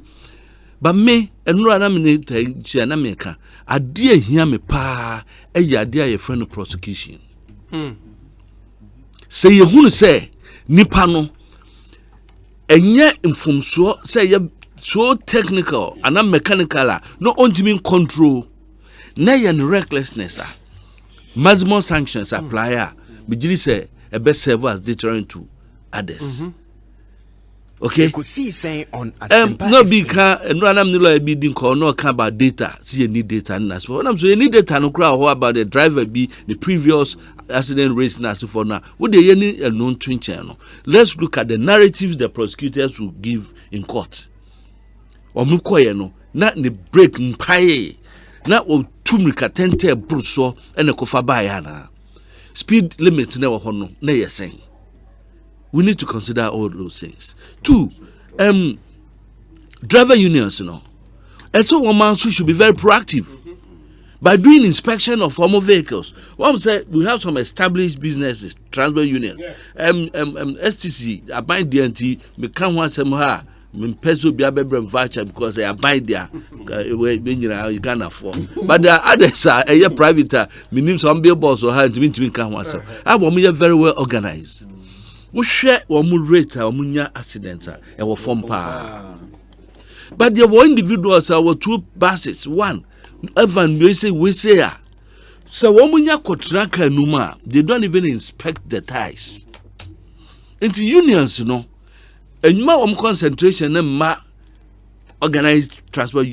but me enura na me ta na me ka ade ahia me pa eya ade a ye friend prosecution say ye hunu say nipa no enye mfomso say ye so technical and mechanical no onjimi control na ye recklessness maximum sanctions apply bijiri say e be serve as deterrent to others. Okay, Ekosiisen on no be ka no anam ni lawyer be din call no can about data see you need data na so anam so you need data no crowd how about the driver be the previous accident race na so for now what dey any known twin channel. Let's look at the narratives the prosecutors will give in court. Omukoye no na ne break mpaye na o tumrika tente bruso ene kofa baya na speed limit na wo hono na yesen. We need to consider all those things. 2, driver unions, you know. And so one man should be very proactive by doing inspection of former vehicles. One say we have some established businesses, transport unions. STC, I buy DNT, me can't want some ha. Peso be a voucher because they are buying there. You can't afford. But there are others are a private. Me name some billboards or how to mean can't want some. I want me very well organized. We share one rate or munya accidents and we form power. But there were individuals were 2 buses. One, Evan we say so munya kotraka numa, they don't even inspect the ties. Into unions, you know, and ma concentration and ma organized transport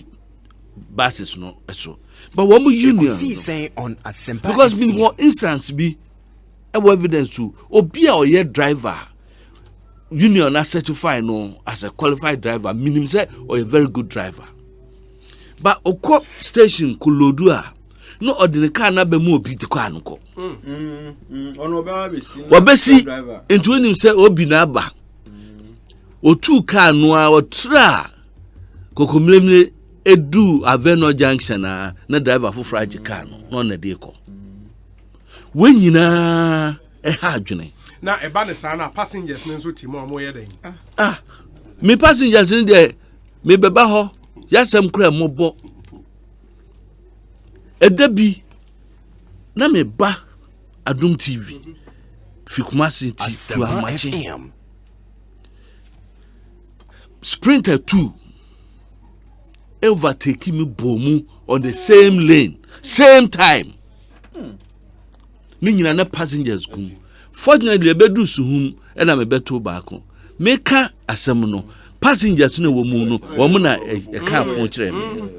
buses, no, so. But one union because in one instance be evidence to obi a oye driver union na certify no as a qualified driver minimum say or a very good driver but okọ station kulodu a no ordinary car na be mu obi ti kwa anko ono be besi into him say obi na ba otu car no a otra kokomlemle edu Aveno junction na driver for frage car no na dey ko when nyina ha adwene na eba ne sa na passengers ne nso timo mo ye den me passengers ne de me beba ho yasem kra mobo edabi na me ba Adum TV Fikumasi to Amachi Sprinter 2 overtaking me bomu on the same lane same time. Ni nyina na passengers kum fortunately ebedu suhum e na mebeto baako meka asem no passengers na wo mu no wo mu na e ka fon kire me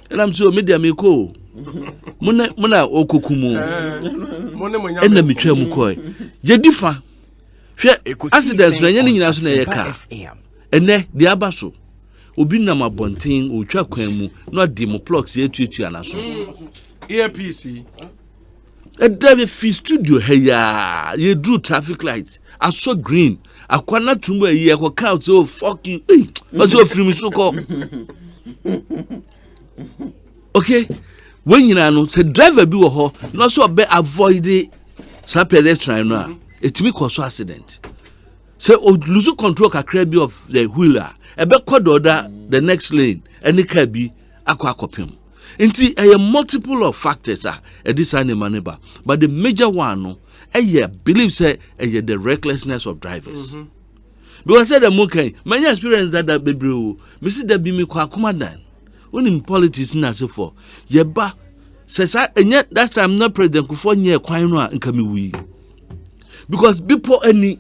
elam so media me ko muna okokumu e na metwa mu ko ye difa hwe accident na nyane nyina so na ye ka ene de abaso obi na mabonten otwa kwan mu no de mo plugs ye tuatua na so earpiece a drive fi studio heya you do traffic lights I saw green akwana tumu ye ko count so fuck you but so free me so call okay when you know say driver bi wo ho no so be avoid sa pedestrian no etimi cause accident say o lose control kakra bi of the wheeler e be kodo the next lane any car bi akwa akopem Inti a multiple of factors are this animal neighbor, but the major one no believe say the recklessness of drivers. Because I said the okay, my experience that baby, me see that be me kwa kumadan. When in politics na so for yeba says I and yet that time not president kufo nye kwan no nka me wi. Because people any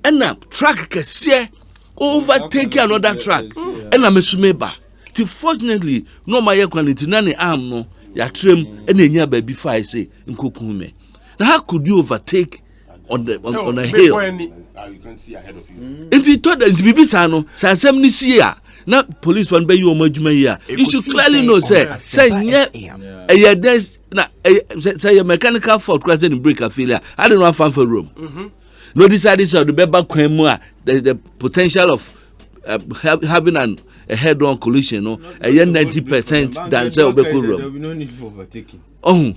and a track kese overtake another track and I'm a sumeba. Fortunately, no my quality nani arm no ya trim and enya baby before I say nkokume. Now how could you overtake on a hill? You can see ahead of you. And he thought that bibi sano sa asem ni see ya. Na police one be you omadwuma here. You should clearly know say yeah there's na say your mechanical fault cause the breaker failure. I don't know fan for room. No decided so the back kwan mu the potential of having a head-on collision, no, 90% than say obeku room. There will be no need for overtaking. Oh,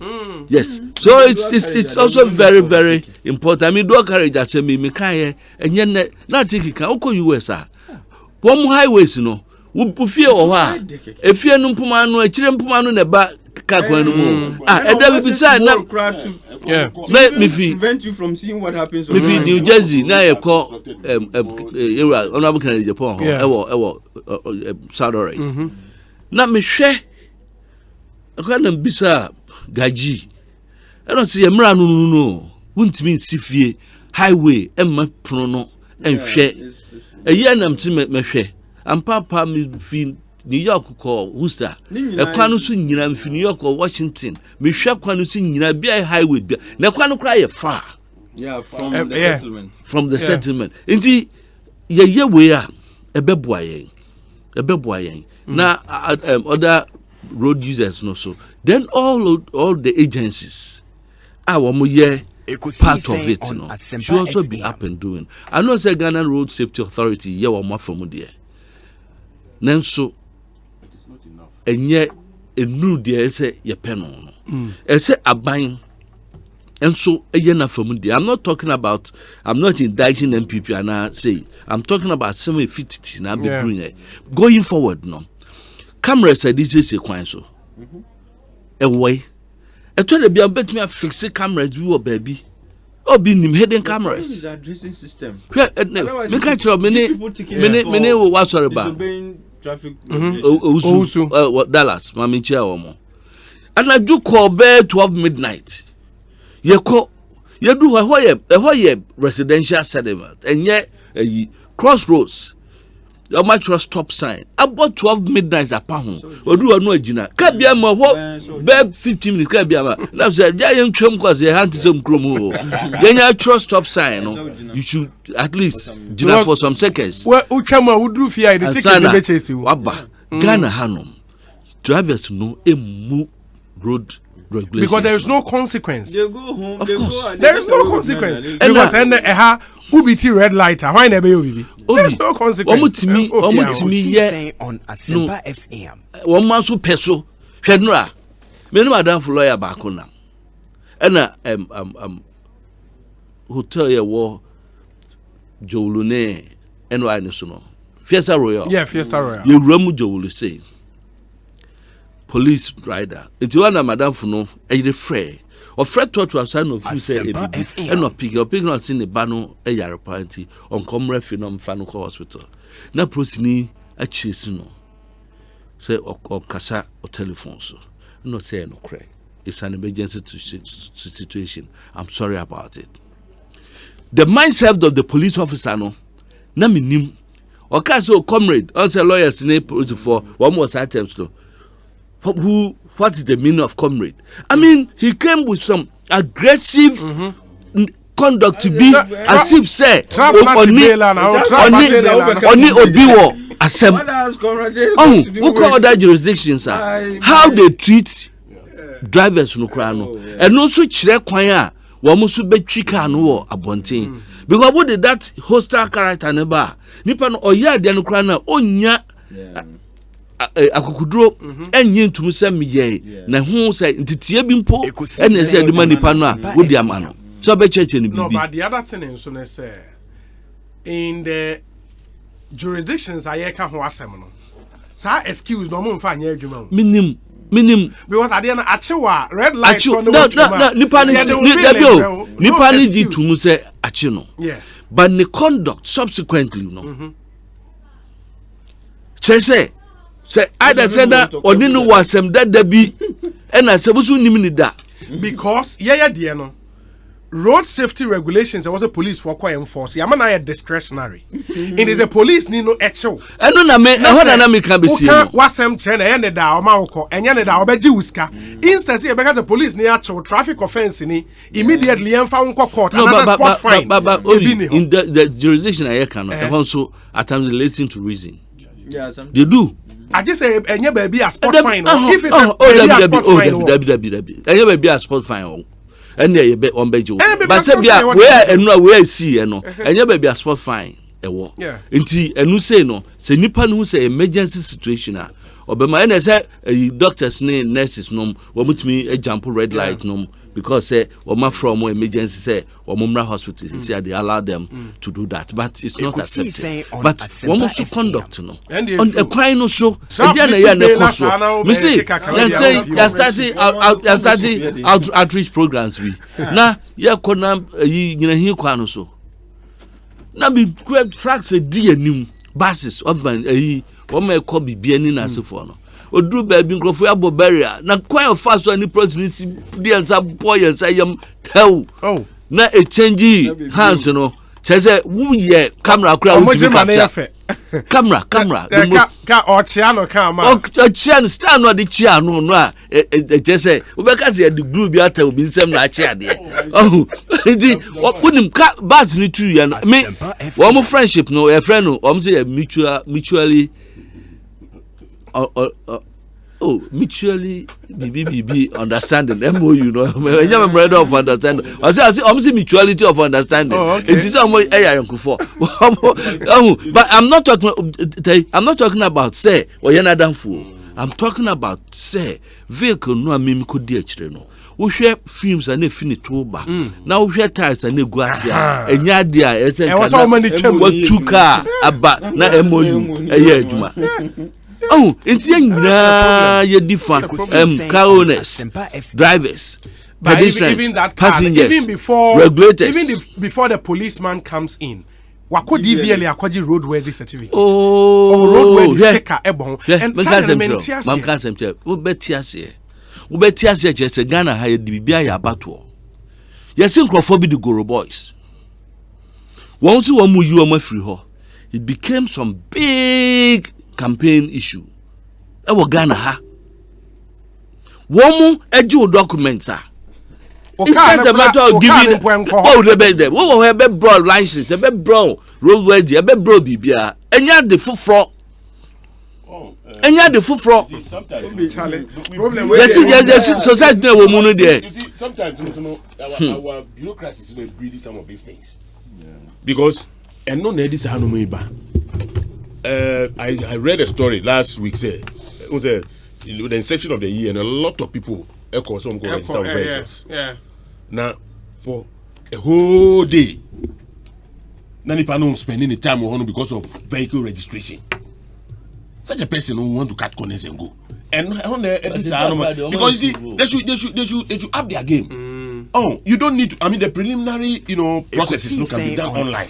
yes. So it's also very, very important. I mean, do courage that say me can and yet not take it. Can US one highways, you know. We fear or what? If you no pumano, a children pumano in the back. And then beside now, let me prevent you from seeing what happens. If in New Jersey, now you call honorable Kennedy Japan, Saudi Arabia. Now me share. I can't be sir Gaji. I don't see a man no. Wouldn't mean Sifie highway and my prono and share. A year and I'm to me share. And Papa me feel. New York call Worcester. A kwanu so nyina mfi New York or Washington. Me hwa kwanu so nyina bia highway bia. Na kwanu kra ye far. Yeah, from the settlement. From the settlement. Inti ye we a ebeboa yen. Ebeboa yen. Na other road users no so. Then all the agencies our mo ye part of it no. Should also be up and doing. I know say Ghana Road Safety Authority ye wa mo from there. Nanso and yet a new dear say your pen on. And say a buying and so a yena from there. I'm not talking about I'm not indicting MPP and I say I'm talking about some fitty and I'll be doing it. Going forward, no. Cameras said this is a coin so. A way. I told you I bet me I fix the cameras we were baby. Oh, be him hidden cameras. This is a dressing system. Yeah, me can't tell many what's all about. Traffic Dallas, Mami Chia. And I do call bear 12 midnight. You call you do a residential settlement and yet a crossroads. You might trust stop sign. About 12 midnight a pound. Or do a no gina. Kabiama what bear 15 minutes Kabiama. That's a giant chum cause they had some chromo. Then you trust stop sign. You should at least gina for some seconds. Well, Uchama would do fear the ticket chase you. Wabba Ghana Hanum. Drivers know a move road regulations. Because there is no consequence. They go home. Of course. There is no consequence. Because UBT red lighter. Why never you? There's no consequence. Ekosiisen on Asempa FM. One man so peso. Fedra. Me no madam for lawyer back on now. And hotel ya wo Jolune NY National. Fiesta Royal. Yeah, Fiesta Royal. You ramu Jolu say. Police rider. It's one madam for no a free. Or Fred thought to have signed of you say and not pick not seen the bano a yard party on Comrade Phenom Fanuco Hospital. Now proceeding a chase no say or casa or telephone so not say no cry. It's an emergency situation. I'm sorry about it. The mindset of the police officer no na minim or caso comrade also lawyers in April for one more items no. What is the meaning of comrade? I mean, he came with some aggressive conduct to be as if say Oni Obiwo Asem. Oh, who call other jurisdictions? How they treat drivers no crano, and also chire kwanya. Wamusu be chika no abontin. Because what did that hostile character never? Nipa no oya de no crana onya. Akukudro enye ntum sem ye na hu say ntitie bi mpo ene say de manipa no a wodi amano so be church ni bibi. No, but the other thing is so say in the jurisdictions aye ka ho asem no sa excuse no mo mfa anya adwuma minim Minim because at the end achiwa red light no nipa ni di tumu say achi no. Yes. But the conduct subsequently no. Say either say that or didn't was some that be and I said was ni da because dear no road safety regulations there was a police for quite enforce yamana discretionary it is a police ni no echo eno na me ho na me can be see no wasem che na ene da o ma woko enye ne da obeji uska instead say because the police ni acho traffic offense ni immediately emfa wonko court and as a spot fine in the jurisdiction I can also at times they listen to reason. Yeah, they do. I just say enye baby a spot fine if it enye baby a spot fine and they be on bejo but say where enu where see no enye baby a spot fine e wo nti enu say no say nipa no say emergency situation a obema ene say doctors ne nurses no wo mutumi e jump red light no because say oma from emergency say omumra hospital say they allow them to do that but it's not accepted but one of the conduct no on a crime no so and then ya na koso me say you starting outreach programs we na ya kona nyina hin kwa no so na be tracks a di anim basis of one may call bibia ni na sefo no oduru baby nkrofo abo barrier na kwai of fast any presidency di ansa boy ansa yam tell na a change hands no say who ye camera crowd to capture camera ka ochia no ka ma ochia no stand no the chia no a say we be say the glue bi ata obi nsem na chia de di onim ka bas ni tu ya me wo friendship no a friend no say mutually mutually BBB understanding MOU you know I'm ready of understanding I say mutuality of understanding it is almost but I'm not talking about say or you're not done fool I'm talking about say vehicle no amim could di achire no we share films and fini toba now we share tires and go asia enya dia e say what two car aba na MOU adwuma it's nyina ye different car owners, drivers, pedestrians, even that passengers, even before regulators, even before the policeman comes in, wako DVL akwaji roadworthy certificate. Roadworthy sticker ebon. And man can sem tell. We betiase just Ghana ha ye bibia ya bato. Ye sin crofo bi the Goro boys. Once one mu you am free ho. It became some big campaign issue. Ewo Ghana ha. Womu eju documents are. It's just a matter of giving. Oh, the bed there. Oh, have a broad license, a bed broad roadworthy, a bed broad bibia. And you the full fro. And you the full fro. Yes, society no woman there. You see, sometimes our bureaucracies may breed some of these things. Because and no need this hanumiba. I read a story last week. Say it was the inception of the year, and a lot of people some go register vehicles. Now for a whole day, none of spending the time on because of vehicle registration. Such a person who want to cut corners and go. And on there, because you see, they should up their game. Oh, you don't need to. I mean, the preliminary, processes can be done online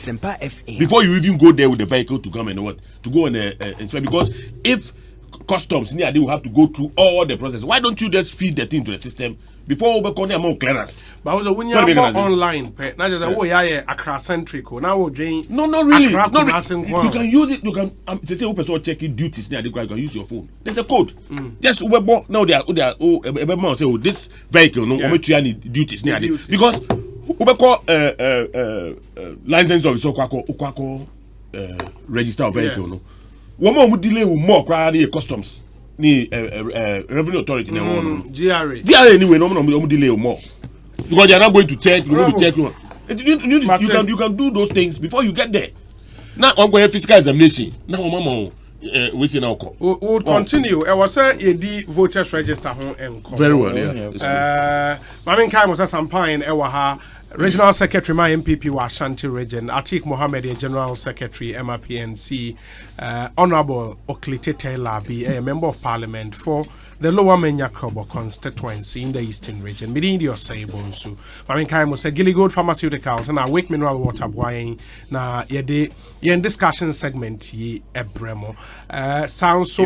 before you even go there with the vehicle to come and to go and inspect. Because if customs near, they will have to go through all the process. Why don't you just feed the thing to the system before we call them more clearance? But when you are online, not just Accra centric. Now we're doing no, really. You can use it. You can say open checking duties near. You can use your phone. There's a code. Just now they are say this vehicle no need duties near because we call license officer kwako register vehicle no. One more delay more crowd customs. Ni revenue authority na one GRA anyway no delay more because they are not going to check you can do those things before you get there. Now I'm going physical examination now mama we say now we'll continue. I was say the voters register home and very well. Yeah. Mamin kai mo say sampaign e wa ha Regional Secretary, my MPP, was Ashanti Region, Atik Mohammed, General Secretary, MRPNC, Honorable Oklite Taylor, be a Member of Parliament for the Lower Menya Krobo constituency in the Eastern Region. Meeting your say, Bonsu. I mean, Kaimo said Gilly Gold Pharmaceuticals and Awake Mineral Water Boying. Na ye in discussion segment ye ebremo. Sounds so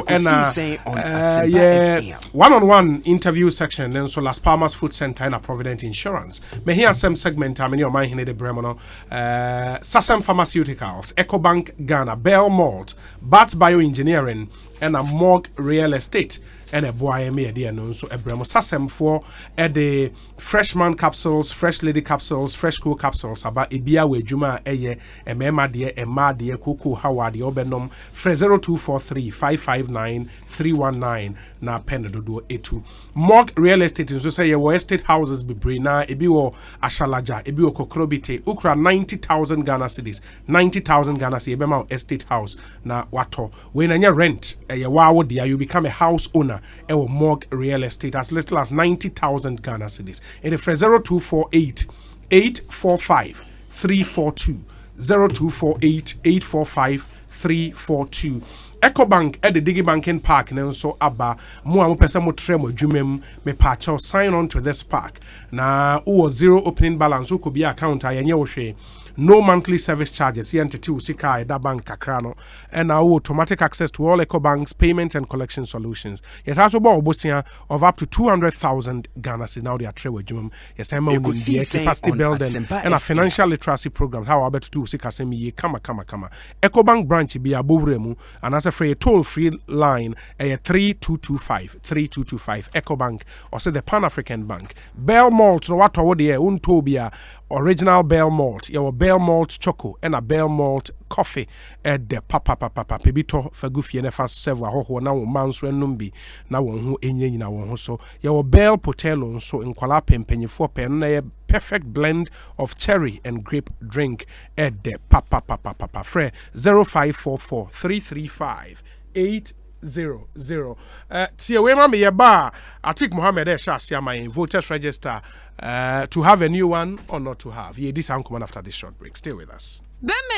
one-on-one interview section, then so Las Palmas Food Center and a Provident Insurance. Me hear some segment, I mean, your mind in the Bremono. Sasem Pharmaceuticals, Ecobank Ghana, Bell Malt, Bats Bioengineering, and a Morgue Real Estate. And a boy me dear no so ebremo sasem for the freshman capsules, fresh lady capsules, fresh cool capsules about ebia we juma eye emema de ema de kuku hawa de obenom fre 0243 559 319 na penedodo etu Morgue Real Estate so say your estate houses be brina ebi wo ashalaja ebi wo kokrobite ukra 90,000 Ghana cedis 90,000 Ghana cedis ebema estate house na wato when anya rent ye wawo dia you become a house owner ewo Morgue Real Estate as little as 90,000 Ghana cedis in the 0248 845 342 0248 845 342 Ecobank at the Digi Banking Park and so Abba Mua Pesamo Tremo Jumem me patch sign on to this park. Na zero opening balance who could be account I no monthly service charges entity usika da bank kakrano and now automatic access to all Ecobank's payment and collection solutions. Yes, also bosia of up to 200,000 Ghana cedis now they are trewe jumem. Yes, I'm on the capacity building and a financial literacy program. How about to do usika semi ye kama. Ecobank branch be a bubremu and as a free toll free line a 3225 Ecobank or say the Pan African Bank. Bell Malt no what the untobia original Bell Malt. Your Bell Malt choco and a Bell Malt coffee at the papa pebito fagufi nefa several ho na wo manso enumbi na wo hu enye nyina wo ho so your Bell Potelo so in kwala pempanyefo pen na perfect blend of cherry and grape drink at the papa fre 0544 335 800. Tia we ma me ba Atik Mohammed Shasia my voters register to have a new one or not to have. Ye this come after this short break. Stay with us.